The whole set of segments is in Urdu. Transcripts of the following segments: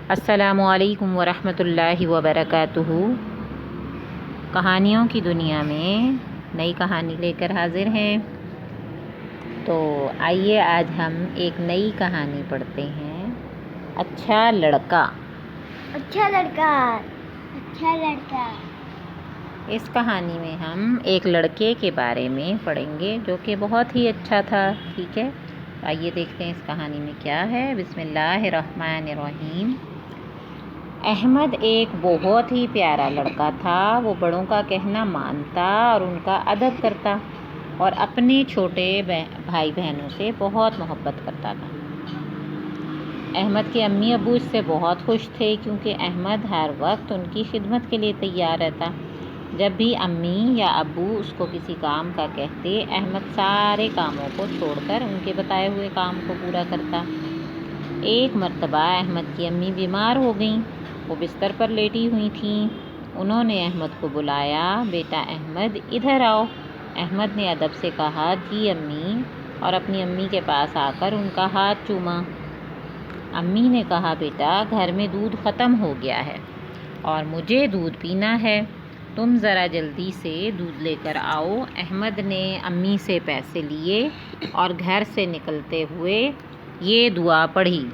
السلام علیکم ورحمۃ اللہ وبرکاتہ۔ کہانیوں کی دنیا میں نئی کہانی لے کر حاضر ہیں۔ تو آئیے آج ہم ایک نئی کہانی پڑھتے ہیں، اچھا لڑکا۔ اچھا لڑکا، اچھا لڑکا۔ اس کہانی میں ہم ایک لڑکے کے بارے میں پڑھیں گے جو کہ بہت ہی اچھا تھا، ٹھیک ہے؟ آئیے دیکھتے ہیں اس کہانی میں کیا ہے۔ بسم اللہ الرحمن الرحیم۔ احمد ایک بہت ہی پیارا لڑکا تھا۔ وہ بڑوں کا کہنا مانتا اور ان کا ادب کرتا اور اپنے چھوٹے بھائی بہنوں سے بہت محبت کرتا تھا۔ احمد کے امی ابو اس سے بہت خوش تھے کیونکہ احمد ہر وقت ان کی خدمت کے لیے تیار رہتا۔ جب بھی امی یا ابو اس کو کسی کام کا کہتے، احمد سارے کاموں کو چھوڑ کر ان کے بتائے ہوئے کام کو پورا کرتا۔ ایک مرتبہ احمد کی امی بیمار ہو گئیں۔ وہ بستر پر لیٹی ہوئی تھیں۔ انہوں نے احمد کو بلایا، بیٹا احمد ادھر آؤ۔ احمد نے ادب سے کہا، جی امی، اور اپنی امی کے پاس آ کر ان کا ہاتھ چوما۔ امی نے کہا، بیٹا گھر میں دودھ ختم ہو گیا ہے اور مجھے دودھ پینا ہے، تم ذرا جلدی سے دودھ لے کر آؤ۔ احمد نے امی سے پیسے لیے اور گھر سے نکلتے ہوئے یہ دعا پڑھی۔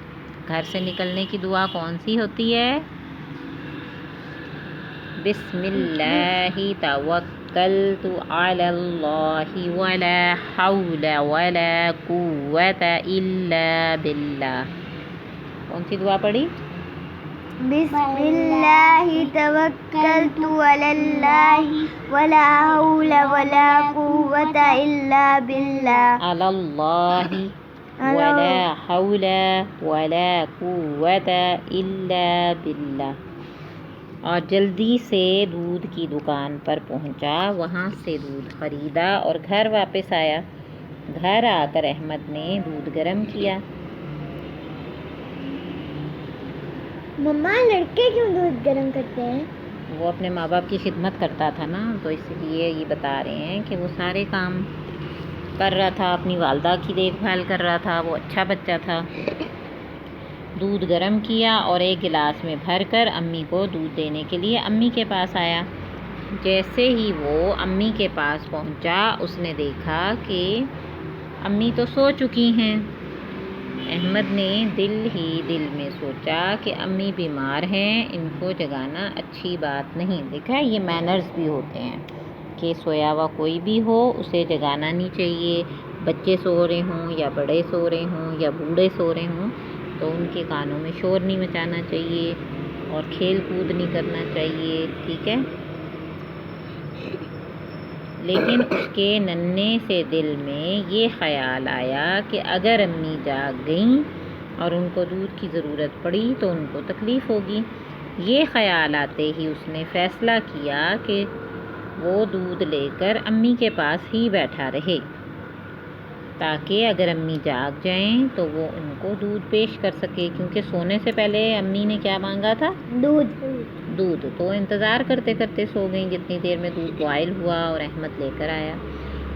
گھر سے نکلنے کی دعا کون سی ہوتی ہے؟ بسم اللہ توکلت علی اللہ ولا حول ولا قوة الا باللہ۔ کون سی دعا پڑھی؟ بسم اللہ توکلت علی اللہ ولا حول ولا قوة الا باللہ۔ علی اللہ ولا حول ولا قوة الا باللہ۔ اور جلدی سے دودھ کی دکان پر پہنچا، وہاں سے دودھ خریدا اور گھر واپس آیا۔ گھر آ کر احمد نے دودھ گرم کیا۔ مما، لڑکے کیوں دودھ گرم کرتے ہیں؟ وہ اپنے ماں باپ کی خدمت کرتا تھا نا، تو اس لیے یہ بتا رہے ہیں کہ وہ سارے کام کر رہا تھا، اپنی والدہ کی دیکھ بھال کر رہا تھا، وہ اچھا بچہ تھا۔ دودھ گرم کیا اور ایک گلاس میں بھر کر امی کو دودھ دینے کے لیے امی کے پاس آیا۔ جیسے ہی وہ امی کے پاس پہنچا، اس نے دیکھا کہ امی تو سو چکی ہیں۔ احمد نے دل ہی دل میں سوچا کہ امی بیمار ہیں، ان کو جگانا اچھی بات نہیں۔ دیکھا، یہ مینرز بھی ہوتے ہیں کہ سویا ہوا کوئی بھی ہو اسے جگانا نہیں چاہیے۔ بچے سو رہے ہوں یا بڑے سو رہے ہوں یا بوڑھے سو رہے ہوں تو ان کے کانوں میں شور نہیں مچانا چاہیے اور کھیل کود نہیں کرنا چاہیے، ٹھیک ہے؟ لیکن اس کے ننھے سے دل میں یہ خیال آیا کہ اگر امی جاگ گئیں اور ان کو دودھ کی ضرورت پڑی تو ان کو تکلیف ہوگی۔ یہ خیال آتے ہی اس نے فیصلہ کیا کہ وہ دودھ لے کر امی کے پاس ہی بیٹھا رہے تاکہ اگر امی جاگ جائیں تو وہ ان کو دودھ پیش کر سکے، کیونکہ سونے سے پہلے امی نے کیا مانگا تھا؟ دودھ۔ تو انتظار کرتے کرتے سو گئیں جتنی دیر میں دودھ بوائل ہوا اور احمد لے کر آیا۔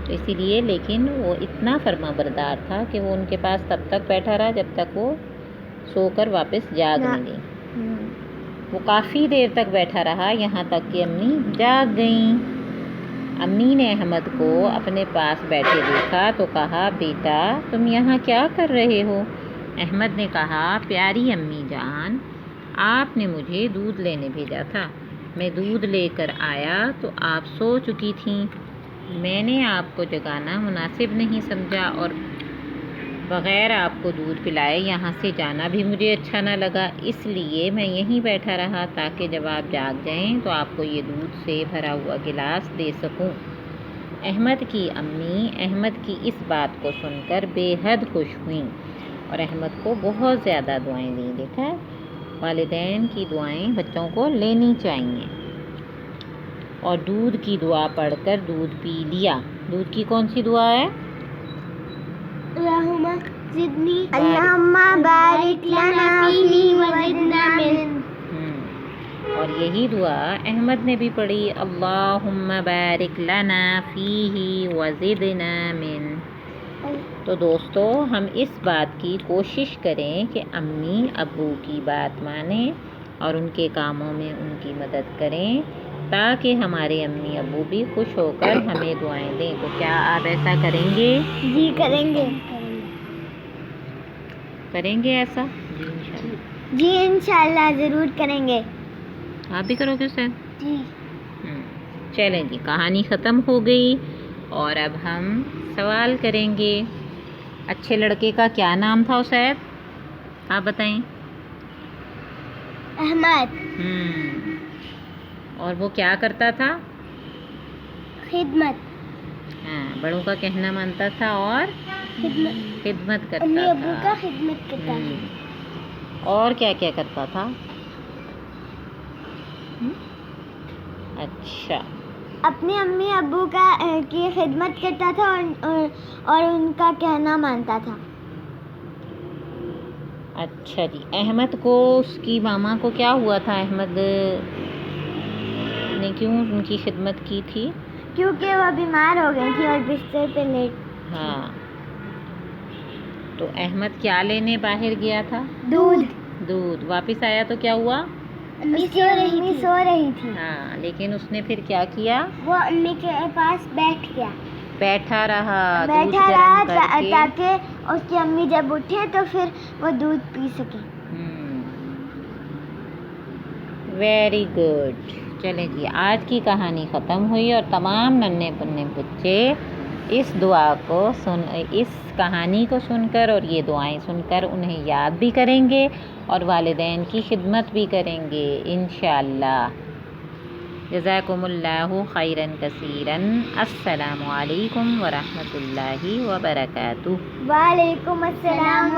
تو اسی لیے لیکن وہ اتنا فرما بردار تھا کہ وہ ان کے پاس تب تک بیٹھا رہا جب تک وہ سو کر واپس جاگ نہیں گئی۔ وہ کافی دیر تک بیٹھا رہا، یہاں تک کہ امی جاگ گئیں۔ امی نے احمد کو اپنے پاس بیٹھے دیکھا تو کہا، بیٹا تم یہاں کیا کر رہے ہو؟ احمد نے کہا، پیاری امی جان، آپ نے مجھے دودھ لینے بھیجا تھا، میں دودھ لے کر آیا تو آپ سو چکی تھیں۔ میں نے آپ کو جگانا مناسب نہیں سمجھا اور بغیر آپ کو دودھ پلائے یہاں سے جانا بھی مجھے اچھا نہ لگا، اس لیے میں یہیں بیٹھا رہا تاکہ جب آپ جاگ جائیں تو آپ کو یہ دودھ سے بھرا ہوا گلاس دے سکوں۔ احمد کی امی احمد کی اس بات کو سن کر بے حد خوش ہوئیں اور احمد کو بہت زیادہ دعائیں دیں۔ دیکھا ہے، والدین کی دعائیں بچوں کو لینی چاہیے۔ اور دودھ کی دعا پڑھ کر دودھ پی لیا۔ دودھ کی کون سی دعا ہے؟ اللہم بارک لنا فیہ وزدنا من۔ اور یہی دعا احمد نے بھی پڑھی، اللہم بارک لنا فیہ وزدنا من۔ تو دوستو ہم اس بات کی کوشش کریں کہ امی ابو کی بات مانیں اور ان کے کاموں میں ان کی مدد کریں تاکہ ہمارے امی ابو بھی خوش ہو کر ہمیں دعائیں دیں. تو کیا آپ ایسا کریں گے؟ جی کریں گے. کریں گے ایسا؟ جی انشاءاللہ. جی انشاءاللہ ضرور کریں گے. آپ بھی کرو گے سر؟ جی. چلیں جی کہانی ختم ہو گئی اور اب ہم سوال کریں گے. اچھے لڑکے کا کیا نام تھا عصید؟ آپ بتائیں. احمد. اور وہ کیا کرتا تھا؟ خدمت. ہاں بڑوں کا کہنا مانتا تھا اور خدمت کرتا امی تھا. ابو کا خدمت کرتا تھا. اور کیا کیا کرتا تھا؟ اچھا. اپنے امی ابو کی خدمت کرتا تھا اور ان کا کہنا مانتا تھا. اچھا جی. احمد کو اس کی ماما کو کیا ہوا تھا؟ احمد نے کیوں ان کی خدمت کی تھی؟ کیونکہ وہ بیمار ہو گئی تھی اور بستر پہ لیٹ. ہاں. تو احمد کیا لینے باہر گیا تھا؟ دودھ. واپس آیا تو کیا ہوا؟ امی سو رہی تھی. ہاں لیکن اس نے پھر کیا کیا؟ وہ امی کے پاس بیٹھا رہا تاکہ اس کی امی جب اٹھے تو پھر وہ دودھ پی سکے. Very good. چلیں جی آج کی کہانی ختم ہوئی اور تمام ننھے پنے بچے اس کہانی کو سن کر اور یہ دعائیں سن کر انہیں یاد بھی کریں گے اور والدین کی خدمت بھی کریں گے انشاءاللہ. جزاکم اللہ خیراً کثیراً. السلام علیکم ورحمۃ اللہ وبرکاتہ. وعلیکم السلام.